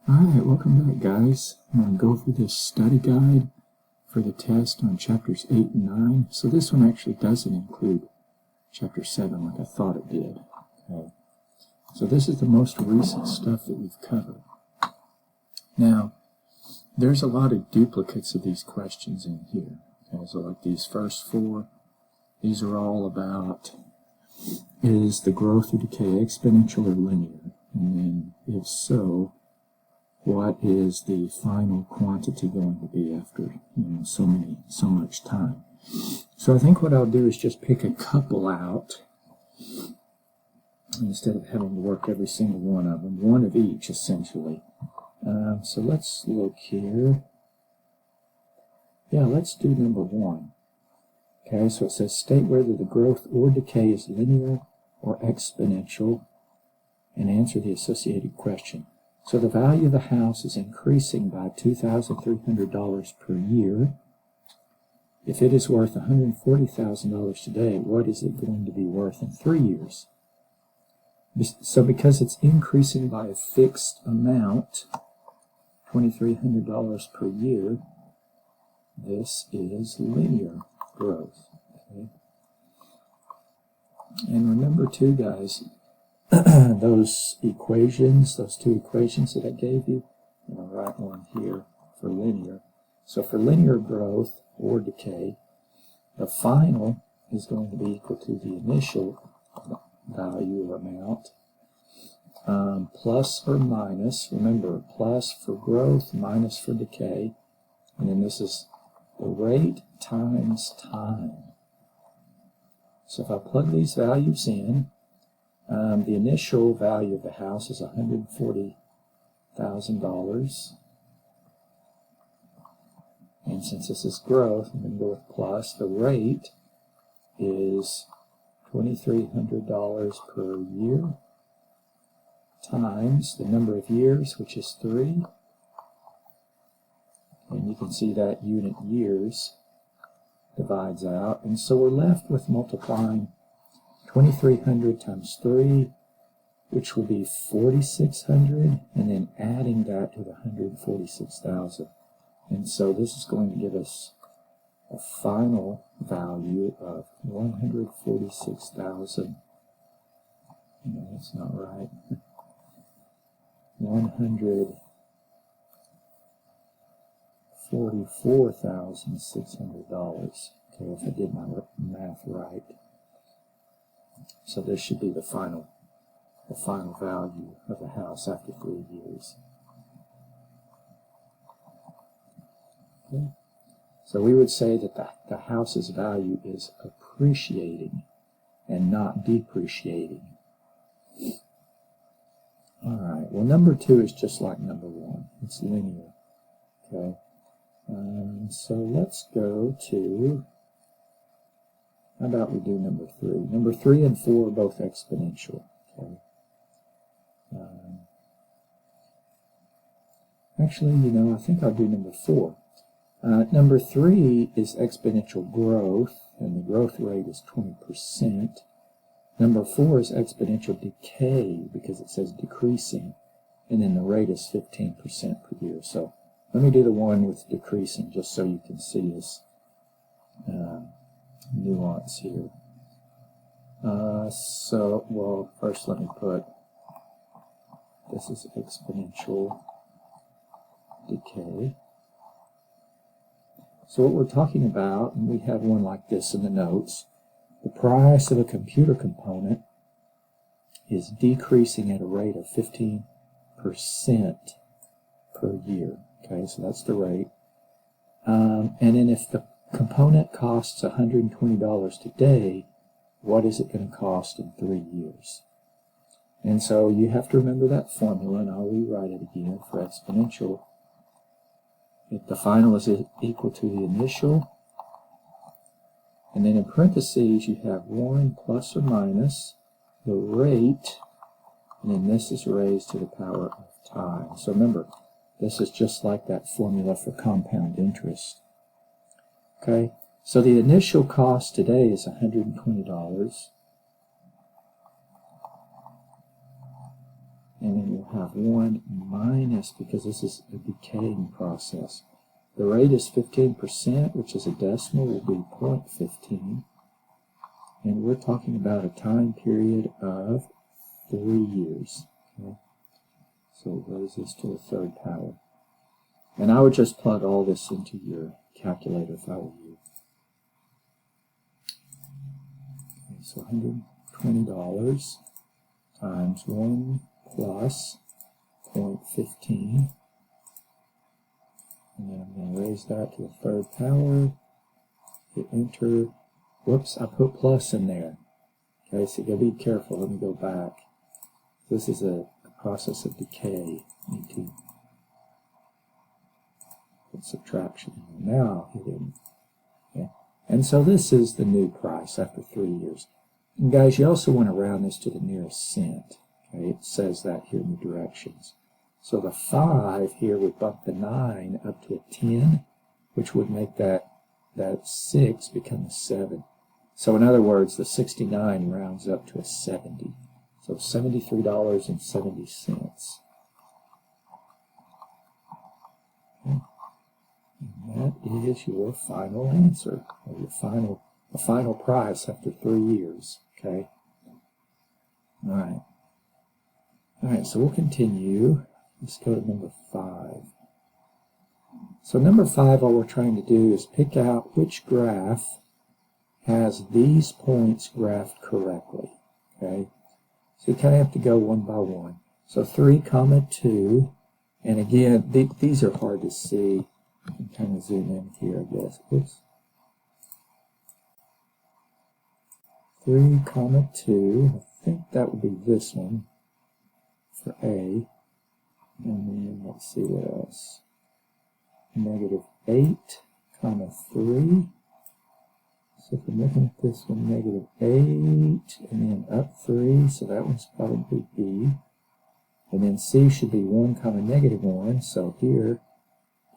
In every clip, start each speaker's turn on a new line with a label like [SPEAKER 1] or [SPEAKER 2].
[SPEAKER 1] Alright, welcome back guys. I'm going to go over this study guide for the test on chapters 8 and 9. So this one actually doesn't include chapter 7 like I thought it did. Okay. So this is the most recent stuff that we've covered. Now, there's a lot of duplicates of these questions in here. Okay, so like these first four, these are all about, is the growth or decay exponential or linear? And then if so, what is the final quantity going to be after so much time? So I think what I'll do is just pick a couple out instead of having to work every single one of them, one of each essentially. So let's look here. Yeah, let's do number 1. Okay, so it says state whether the growth or decay is linear or exponential and answer the associated question. So the value of the house is increasing by $2,300 per year. If it is worth $140,000 today, what is it going to be worth in 3 years? So because it's increasing by a fixed amount, $2,300 per year, this is linear growth. Okay? And remember too, guys, those equations, those two equations that I gave you, I'm going to write one here for linear. So for linear growth or decay, the final is going to be equal to the initial value or amount, plus or minus, remember, plus for growth, minus for decay, and then this is the rate times time. So if I plug these values in, the initial value of the house is $140,000. And since this is growth, I'm going to go with plus. The rate is $2,300 per year times the number of years, which is 3. And you can see that unit years divides out. And so we're left with multiplying 2,300 times 3, which will be 4,600, and then adding that to the 146,000. And so this is going to give us a final value of 146,000. No, that's not right. $144,600. Okay, if I did my math right. So this should be the final value of the house after 3 years. Okay. So we would say that the house's value is appreciating and not depreciating. All right. Well, number 2 is just like number 1. It's linear. Okay. So let's go to. How about we do number 3? Number 3 and 4 are both exponential. Okay. Actually, I think I'll do number 4. Number 3 is exponential growth, and the growth rate is 20%. Number 4 is exponential decay, because it says decreasing, and then the rate is 15% per year. So let me do the one with decreasing, just so you can see this nuance here. Well, first let me put, this is exponential decay. So what we're talking about, and we have one like this in the notes, the price of a computer component is decreasing at a rate of 15% per year. Okay, so that's the rate. And then if the component costs $120 today, what is it going to cost in 3 years? And so you have to remember that formula, and I'll rewrite it again for exponential. If the final is equal to the initial, and then in parentheses you have 1 plus or minus the rate, and then this is raised to the power of time. So remember, this is just like that formula for compound interest. Okay, so the initial cost today is $120. and then you'll have 1 minus, because this is a decaying process. The rate is 15%, which is a decimal, will be 0.15. And we're talking about a time period of 3 years. Okay? So it raise this to the third power. And I would just plug all this into your calculator if I were you. Okay, so $120 times 1 plus 0.15. And then I'm going to raise that to the third power. Hit enter. Whoops, I put plus in there. Okay, so you got to be careful. Let me go back. This is a process of decay. I need to put subtraction in there. Now hit enter. Okay. And so this is the new price after 3 years. And guys, you also want to round this to the nearest cent. Okay, it says that here in the directions. So the 5 here would bump the 9 up to a 10, which would make that 6 become a 7. So in other words, the 69 rounds up to a 70. So $73.70. Okay. And that is your final answer, or the final price after 3 years. Okay. All right. All right. So we'll continue. Let's go to number 5. So number 5, all we're trying to do is pick out which graph has these points graphed correctly. Okay. So you kind of have to go one by one. So 3, 2, and again, these are hard to see. I can kind of zoom in here, I guess. Oops. 3, 2. I think that would be this one for A. And then let's see what else. -8, 3. So if I'm looking at this one, -8, and then up 3, so that one's probably B. And then C should be 1, -1, so here,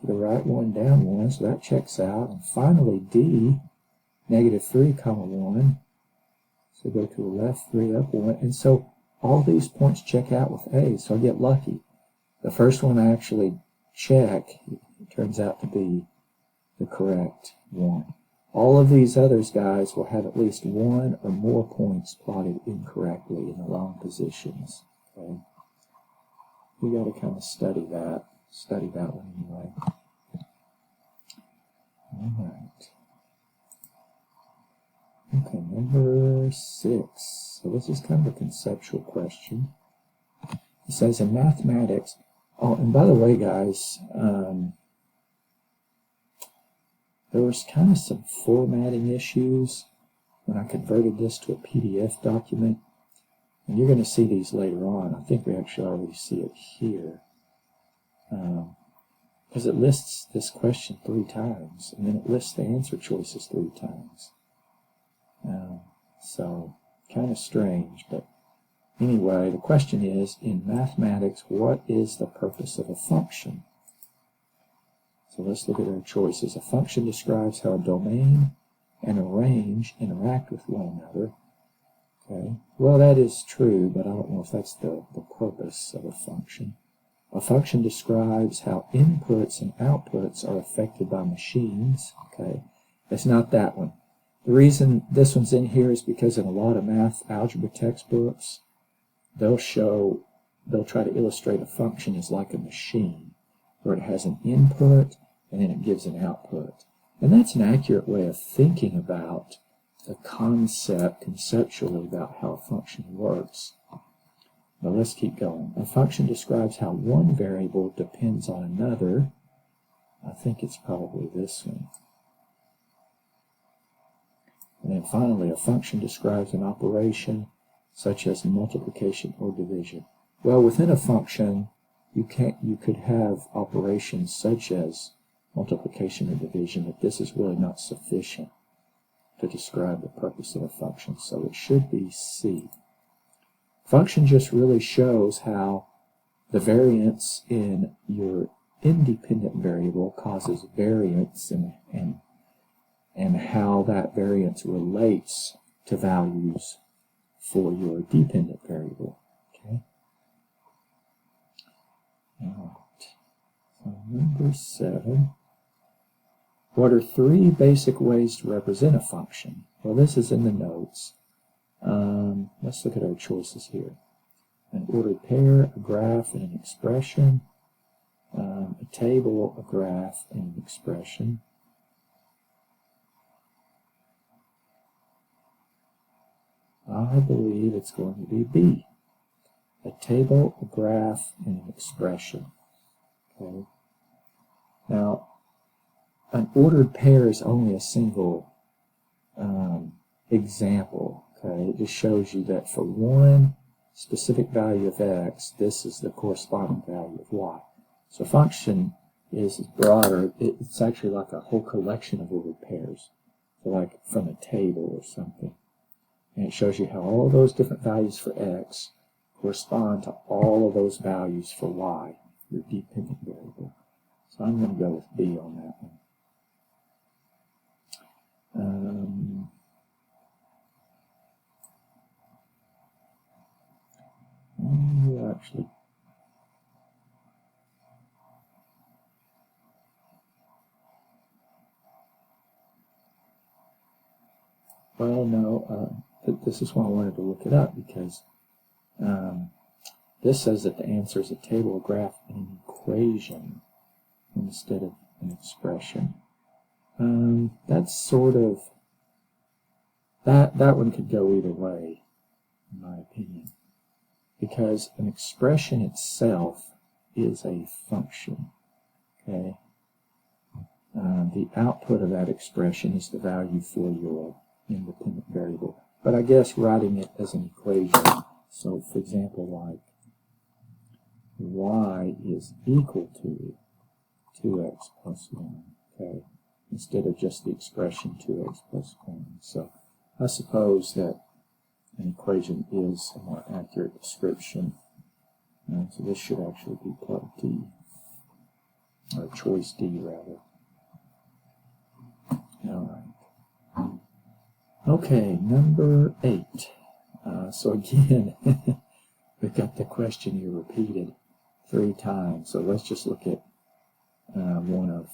[SPEAKER 1] the right one, down 1, so that checks out. And finally D, -3, 1. So go to the left 3, up 1. And so all these points check out with A, so I get lucky. The first one I actually check, it turns out to be the correct one. All of these others, guys, will have at least 1 or more points plotted incorrectly in the wrong positions. Okay? We got to kind of study that one anyway. All right. Okay, number 6. So this is kind of a conceptual question. It says in mathematics, oh, and by the way, guys, there was kind of some formatting issues when I converted this to a PDF document. And you're going to see these later on. I think we actually already see it here. Because it lists this question 3 times, and then it lists the answer choices 3 times. So, kind of strange, but anyway, the question is, in mathematics, what is the purpose of a function? So let's look at our choices. A function describes how a domain and a range interact with one another. Okay. Well, that is true, but I don't know if that's the purpose of a function. A function describes how inputs and outputs are affected by machines. Okay. It's not that one. The reason this one's in here is because in a lot of math algebra textbooks, they'll try to illustrate a function as like a machine, where it has an input and then it gives an output. And that's an accurate way of thinking about the concept, conceptually, about how a function works. But let's keep going. A function describes how one variable depends on another. I think it's probably this one. And then finally, a function describes an operation such as multiplication or division. Well, within a function, you could have operations such as multiplication or division, but this is really not sufficient to describe the purpose of a function, so it should be C. Function just really shows how the variance in your independent variable causes variance and how that variance relates to values for your dependent variable. Okay. Number 7. What are 3 basic ways to represent a function? Well, this is in the notes. Let's look at our choices here. An ordered pair, a graph, and an expression. A table, a graph, and an expression. I believe it's going to be B. A table, a graph, and an expression. Okay. Now, an ordered pair is only a single example. Okay, it just shows you that for one specific value of x, this is the corresponding value of y. So a function is broader. It's actually like a whole collection of ordered pairs, so like from a table or something. And it shows you how all those different values for x correspond to all of those values for y, your dependent variable. So I'm going to go with B on that one. Actually, well, no, this is why I wanted to look it up, because this says that the answer is a table, a graph, and an equation instead of an expression. That's sort of, that one could go either way, in my opinion, because an expression itself is a function. Okay, the output of that expression is the value for your independent variable. But I guess writing it as an equation, so for example, like y is equal to 2x plus 1, okay, instead of just the expression 2x plus 1. So I suppose that an equation is a more accurate description. So this should actually be plug D, or choice D rather. All right. Okay, number 8. So again, we've got the question here repeated 3 times. So let's just look at one of.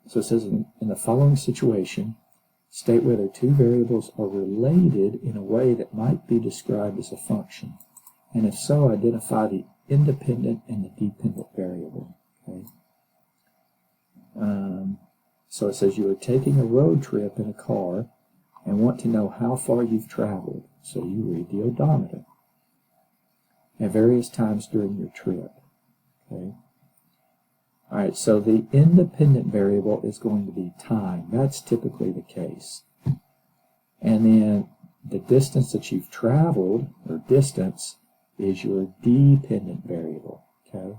[SPEAKER 1] So it says, in the following situation, state whether 2 variables are related in a way that might be described as a function. And if so, identify the independent and the dependent variable. Okay. So it says you are taking a road trip in a car and want to know how far you've traveled. So you read the odometer at various times during your trip. Okay. All right, so the independent variable is going to be time. That's typically the case. And then the distance that you've traveled, or distance, is your dependent variable. Okay.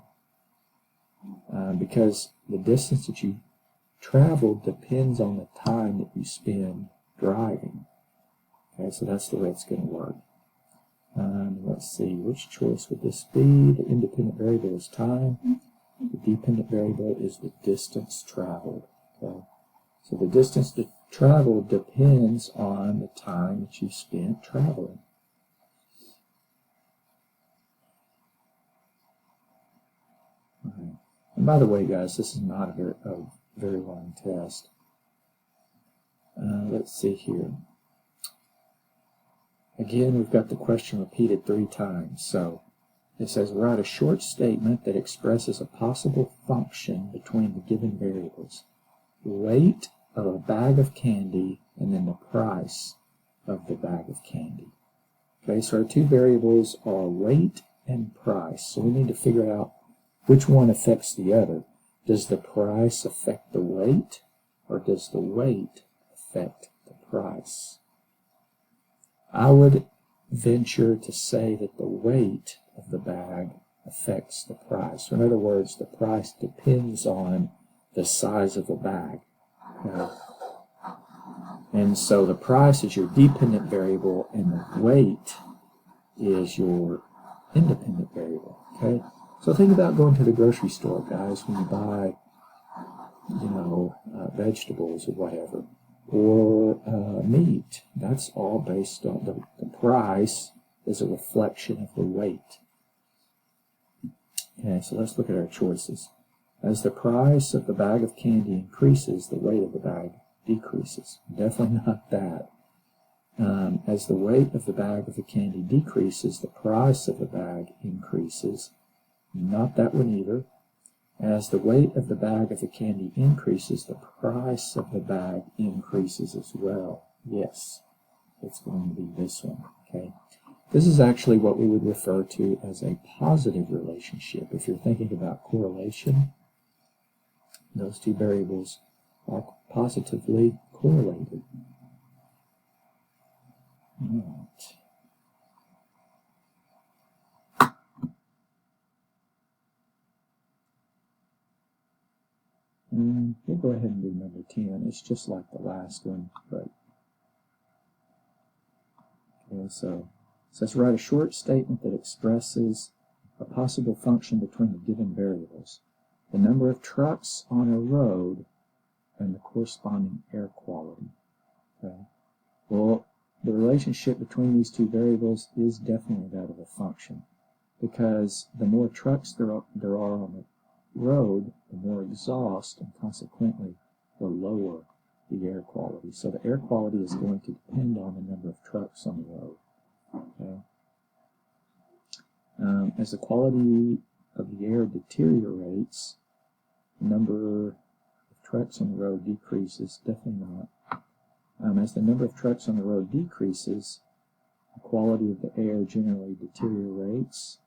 [SPEAKER 1] Because the distance that you traveled depends on the time that you spend driving. Okay, so that's the way it's going to work. Let's see, which choice would this be? The independent variable is time. The dependent variable is the distance traveled. Okay, so the distance traveled depends on the time that you spent traveling. All right. And by the way, guys, this is not a very long test. Let's see here. Again, we've got the question repeated 3 times. So it says, write a short statement that expresses a possible function between the given variables. Weight of a bag of candy, and then the price of the bag of candy. Okay, so our 2 variables are weight and price. So we need to figure out which one affects the other. Does the price affect the weight, or does the weight affect the price? I would venture to say that the weight of the bag affects the price. So in other words, the price depends on the size of the bag. Okay? And so the price is your dependent variable, and the weight is your independent variable. Okay? So think about going to the grocery store, guys, when you buy, vegetables or whatever, or meat. That's all based on the price is a reflection of the weight. Okay, so let's look at our choices. As the price of the bag of candy increases, the weight of the bag decreases. Definitely not that. As the weight of the bag of the candy decreases, the price of the bag increases. Not that one either. As the weight of the bag of the candy increases, the price of the bag increases as well. Yes, it's going to be this one. Okay. This is actually what we would refer to as a positive relationship. If you're thinking about correlation, those two variables are positively correlated. All right. We'll go ahead and do number 10. It's just like the last one, but okay, so it says write a short statement that expresses a possible function between the given variables, the number of trucks on a road, and the corresponding air quality. Okay. Well, the relationship between these two variables is definitely that of a function, because the more trucks there are on the road, the more exhaust, and consequently the lower the air quality. So the air quality is going to depend on the number of trucks on the road. Okay. As the quality of the air deteriorates, the number of trucks on the road decreases. Definitely not. As the number of trucks on the road decreases, the quality of the air generally deteriorates.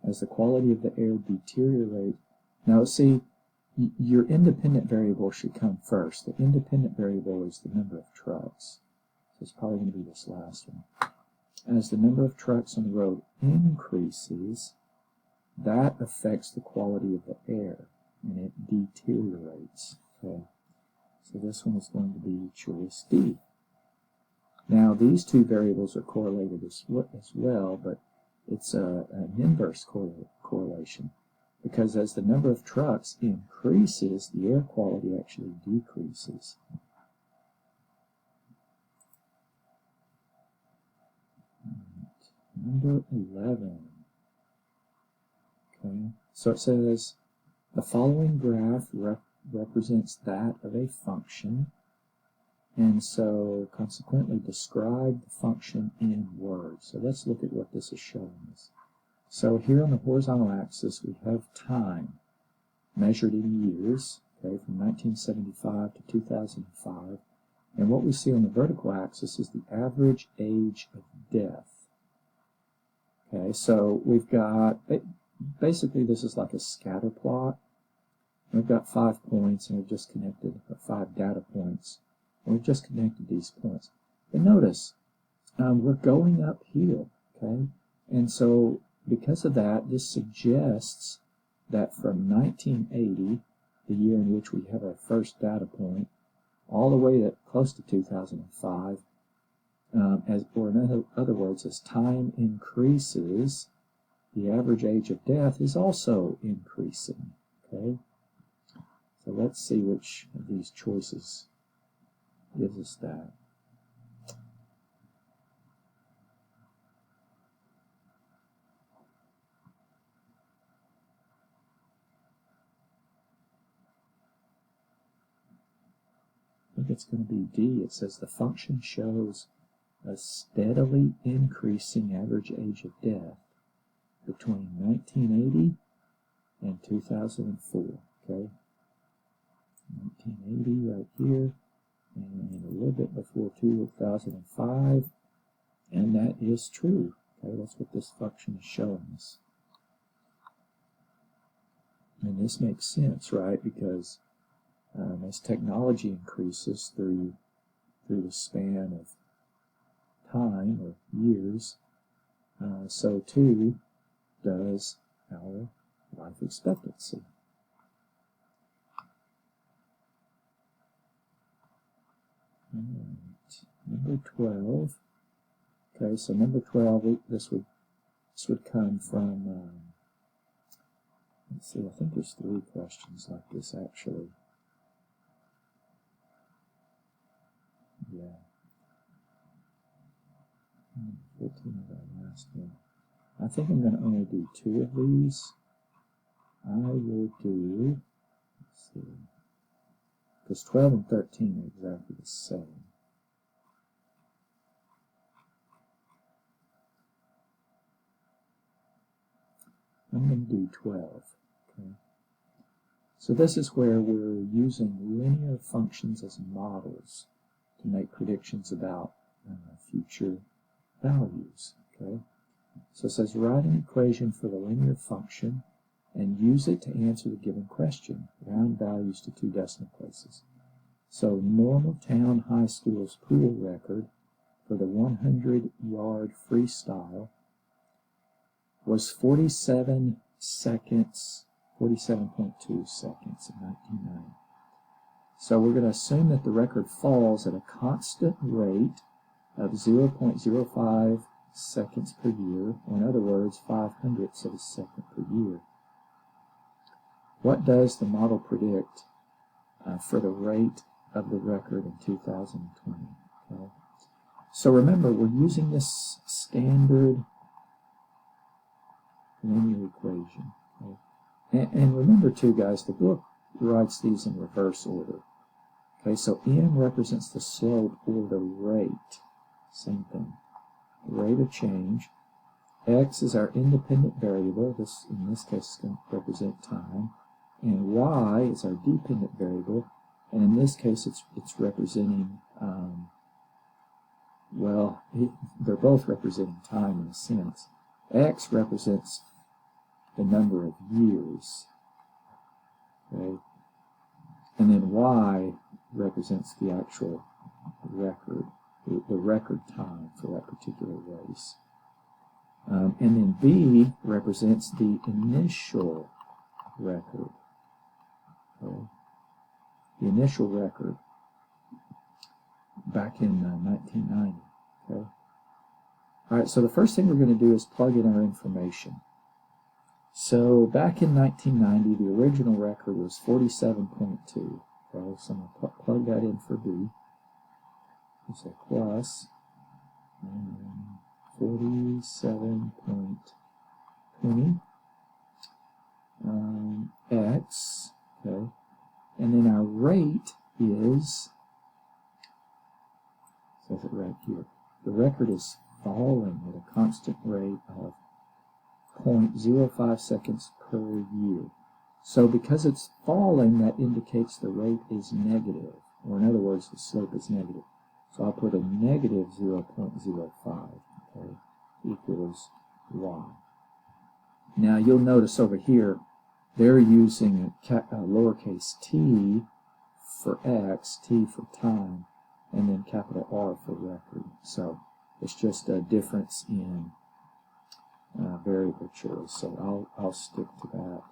[SPEAKER 1] As the quality of the air deteriorates, now see, your independent variable should come first. The independent variable is the number of trucks. So it's probably going to be this last one. As the number of trucks on the road increases, that affects the quality of the air, and it deteriorates. Okay. So this one is going to be choice D. Now these two variables are correlated as well, but it's an inverse correlation, because as the number of trucks increases, the air quality actually decreases. Number 11. Okay, so it says the following graph represents that of a function, and so consequently describe the function in words. So let's look at what this is showing us. So here on the horizontal axis we have time measured in years, okay, from 1975 to 2005, and what we see on the vertical axis is the average age of death. Okay, so we've got, basically this is like a scatter plot. We've got 5 points, and we've just connected 5 data points, and we've just connected these points. But notice, we're going uphill, okay? And so because of that, this suggests that from 1980, the year in which we have our first data point, all the way to close to 2005, or in other words, as time increases, the average age of death is also increasing, okay? So let's see which of these choices gives us that. I think it's going to be D. It says the function shows a steadily increasing average age of death between 1980 and 2004, okay? 1980 right here, and a little bit before 2005, and that is true. Okay, that's what this function is showing us. And this makes sense, right? Because as technology increases through the span of time or years, so too does our life expectancy. All right, number 12. Okay, so number 12, this would come from, let's see, I think there's 3 questions like this actually. Yeah. 14 of our last one. I think I'm going to only do 2 of these. I will do let's see, because 12 and 13 are exactly the same. I'm going to do 12. Okay. So this is where we're using linear functions as models to make predictions about future values. Okay. So it says write an equation for the linear function and use it to answer the given question. Round values to 2 decimal places. So Normaltown High School's pool record for the 100-yard freestyle was 47 seconds, 47.2 seconds in 1990. So we're going to assume that the record falls at a constant rate of 0.05 seconds per year, or in other words, 0.05 of a second per year. What does the model predict for the rate of the record in 2020? Okay. So remember, we're using this standard linear equation. Okay. And remember too, guys, the book writes these in reverse order. Okay, so m represents the slope or the rate. Same thing. Rate of change. X is our independent variable. This, in this case, is going to represent time. And y is our dependent variable. And in this case, it's representing, well, they're both representing time in a sense. X represents the number of years. Okay? And then y represents the actual record, the record time for that particular race. And then B represents the initial record. Okay. The initial record back in 1990. Okay. All right, so the first thing we're going to do is plug in our information. So back in 1990, the original record was 47.2. Okay, so I'm going to plug that in for B. So plus 47.20 x, okay, and then our rate is, says it right here, the record is falling at a constant rate of 0.05 seconds per year. So because it's falling, that indicates the rate is negative, or in other words, the slope is negative. So I'll put a negative 0.05, okay, equals y. Now you'll notice over here, they're using a lowercase t for x, t for time, and then capital R for record. So it's just a difference in variable choice. So I'll stick to that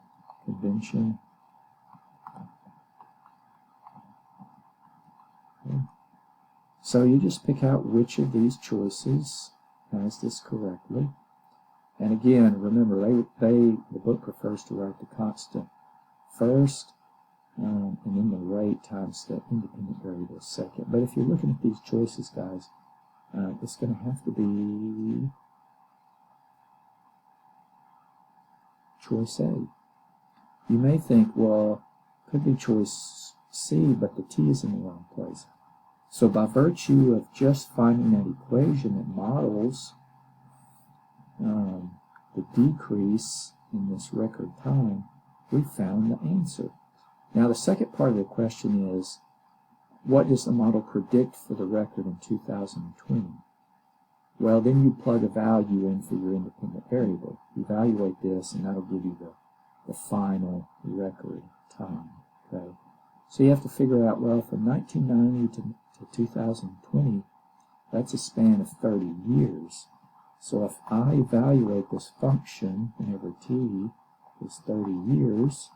[SPEAKER 1] convention. Okay. So you just pick out which of these choices has this correctly. And again, remember, the book prefers to write the constant first, and then the rate times the independent variable second. But if you're looking at these choices, guys, it's going to have to be choice A. You may think, well, could be choice C, but the T is in the wrong place. So by virtue of just finding that equation that models the decrease in this record time, we found the answer. Now the second part of the question is, what does the model predict for the record in 2020? Well, then you plug a value in for your independent variable. Evaluate this, and that'll give you the final record time. Okay. So you have to figure out, well, from 1990 to 2020, that's a span of 30 years. So if I evaluate this function whenever t is 30 years,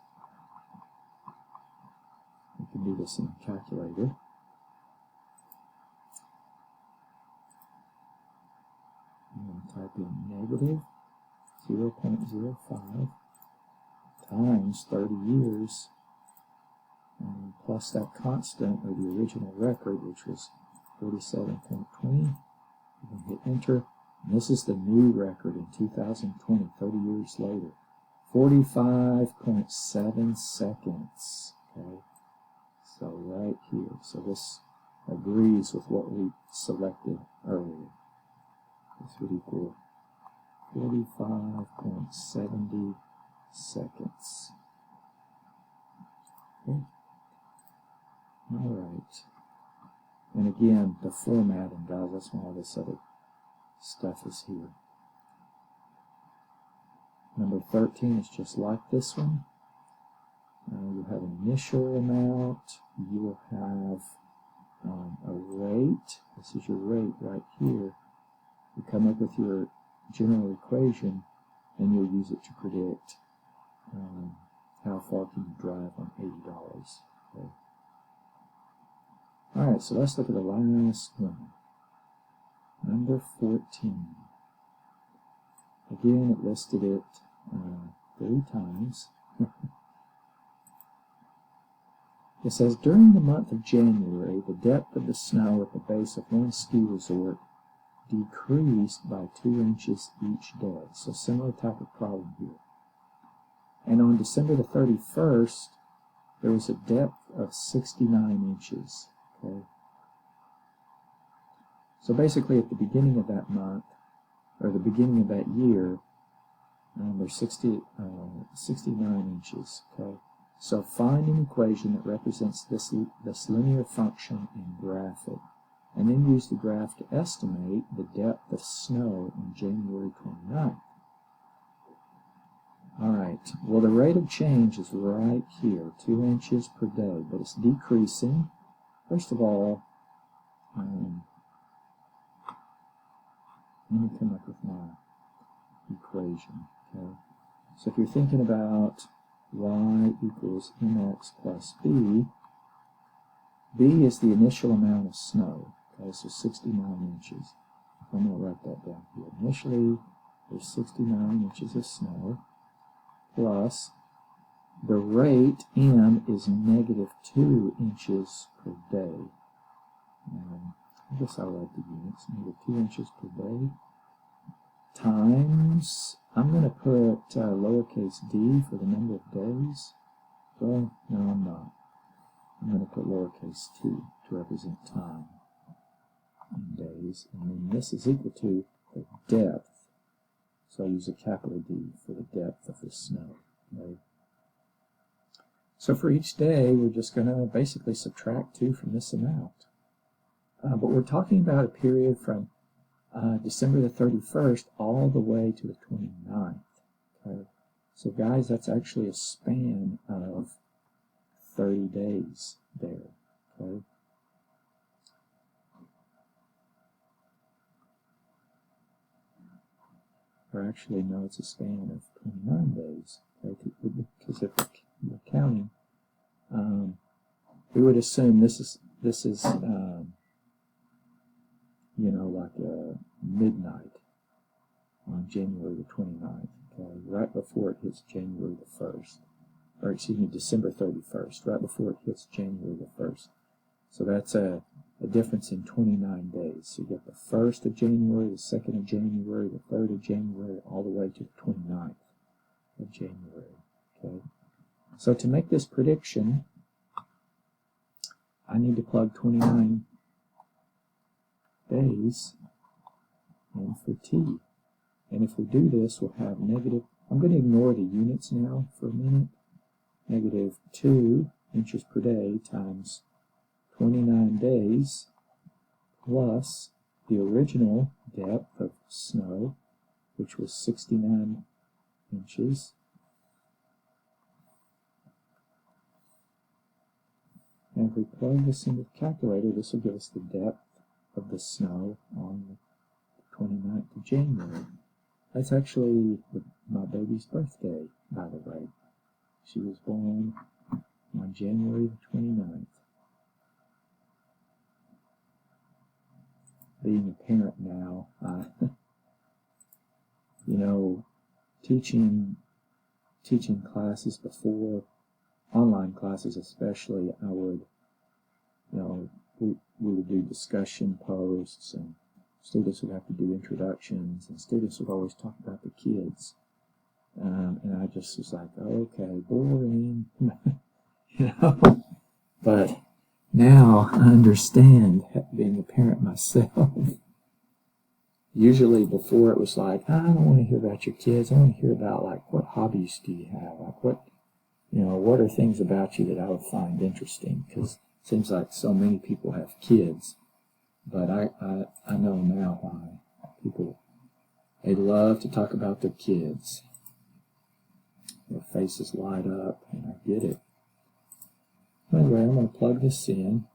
[SPEAKER 1] we can do this in a calculator. I'm going to type in negative 0.05 times 30 years, and plus that constant, or the original record, which was 47.20. You can hit enter, and this is the new record in 2020, 30 years later. 45.7 seconds. Okay, so right here, so this agrees with what we selected earlier. This would equal 45.70 seconds. Okay. All right. And again, the formatting, guys, that's why all this other stuff is here. Number 13 is just like this one. You have an initial amount. You will have a rate. This is your rate right here. You come up with your general equation, and you'll use it to predict how far can you drive on $80. Okay. All right, so let's look at the last one. Number 14. Again, it listed it 3 times. It says, during the month of January, the depth of the snow at the base of one ski resort decreased by 2 inches each day. So similar type of problem here. And on December the 31st, there was a depth of 69 inches. Okay. So basically at the beginning of that month, or the beginning of that year, there's 69 inches. Okay. So find an equation that represents this linear function and graph it. And then use the graph to estimate the depth of snow on January 29th. All right, well, the rate of change is right here, 2 inches per day, but it's decreasing. First of all, let me come up with my equation. Okay, so if you're thinking about y equals mx plus b, b is the initial amount of snow. Okay, so 69 inches. I'm going to write that down here. Initially, there's 69 inches of snow, plus the rate, m, is negative 2 inches per day. I guess I'll write the units. Negative 2 inches per day times, I'm going to put lowercase d for the number of days. Well, no, I'm not. I'm going to put lowercase t to represent time in days. And then this is equal to the depth. So I use a capital D for the depth of the snow. Right? So for each day, we're just going to basically subtract 2 from this amount. But we're talking about a period from December the 31st all the way to the 29th. Okay? So guys, that's actually a span of 30 days there. Okay? Or actually, no, it's a span of 29 days. Okay? Because if we're counting, we would assume this is you know, like midnight on January the 29th, okay, right before it hits January the 1st, or excuse me, December 31st, right before it hits January the 1st. So that's a difference in 29 days. So you get the 1st of January, the 2nd of January, the 3rd of January, all the way to the 29th of January, okay. So to make this prediction, I need to plug 29 days in for t. And if we do this, we'll have negative, I'm going to ignore the units now for a minute, negative 2 inches per day times 29 days plus the original depth of snow, which was 69 inches, and if we plug this into the calculator, this will give us the depth of the snow on the 29th of January. That's actually my baby's birthday, by the way. She was born on January the 29th. Being a parent now, you know, teaching classes before, online classes especially, I would, you know, we would do discussion posts, and students would have to do introductions, and students would always talk about the kids. And I just was like, okay, boring. you know. But now I understand, being a parent myself. Usually before it was like, I don't want to hear about your kids. I want to hear about, like, what hobbies do you have? Like, what are things about you that I would find interesting? Because it seems like so many people have kids. But I know now why. People, they love to talk about their kids. Their faces light up, and I get it. Anyway, I'm going to plug this in.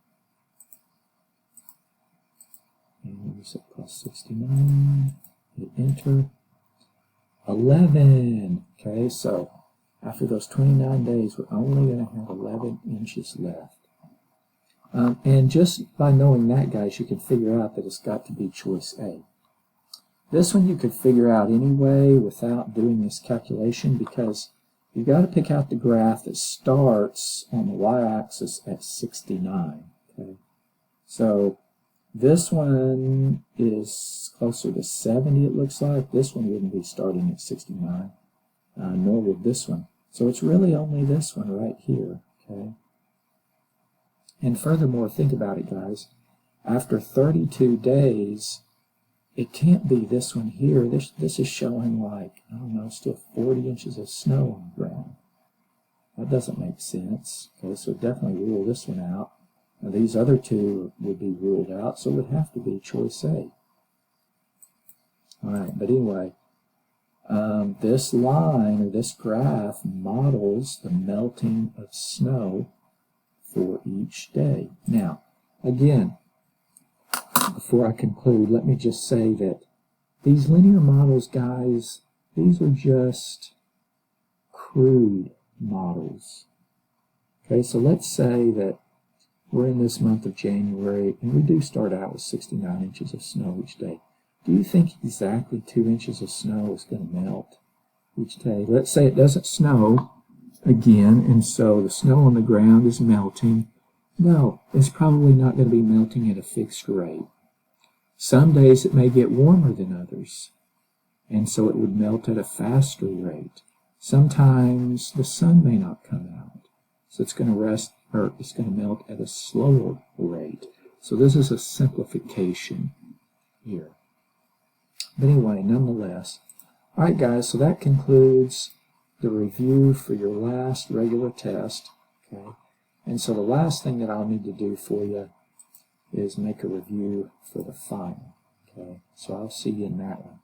[SPEAKER 1] And we set plus 69. Hit enter. 11. Okay, so after those 29 days, we're only going to have 11 inches left. And just by knowing that, guys, you can figure out that it's got to be choice A. This one you could figure out anyway without doing this calculation, because you've got to pick out the graph that starts on the y-axis at 69. Okay, so this one is closer to 70, it looks like. This one wouldn't be starting at 69, nor would this one. So it's really only this one right here. Okay. And furthermore, think about it, guys. After 32 days, it can't be this one here. This is showing, like, I don't know, still 40 inches of snow on the ground. That doesn't make sense. Okay, so definitely rule this one out. Now, these other two would be ruled out, so it would have to be choice A. All right, but anyway, this line, or this graph, models the melting of snow for each day. Now, again, before I conclude, let me just say that these linear models, guys, these are just crude models. Okay, so let's say that we're in this month of January, and we do start out with 69 inches of snow each day. Do you think exactly 2 inches of snow is going to melt each day? Let's say it doesn't snow again, and so the snow on the ground is melting. No, it's probably not going to be melting at a fixed rate. Some days it may get warmer than others, and so it would melt at a faster rate. Sometimes the sun may not come out, so it's going to melt at a slower rate. So this is a simplification here. But anyway, nonetheless, all right, guys, so that concludes the review for your last regular test. Okay, and so the last thing that I'll need to do for you is make a review for the final. Okay, so I'll see you in that one.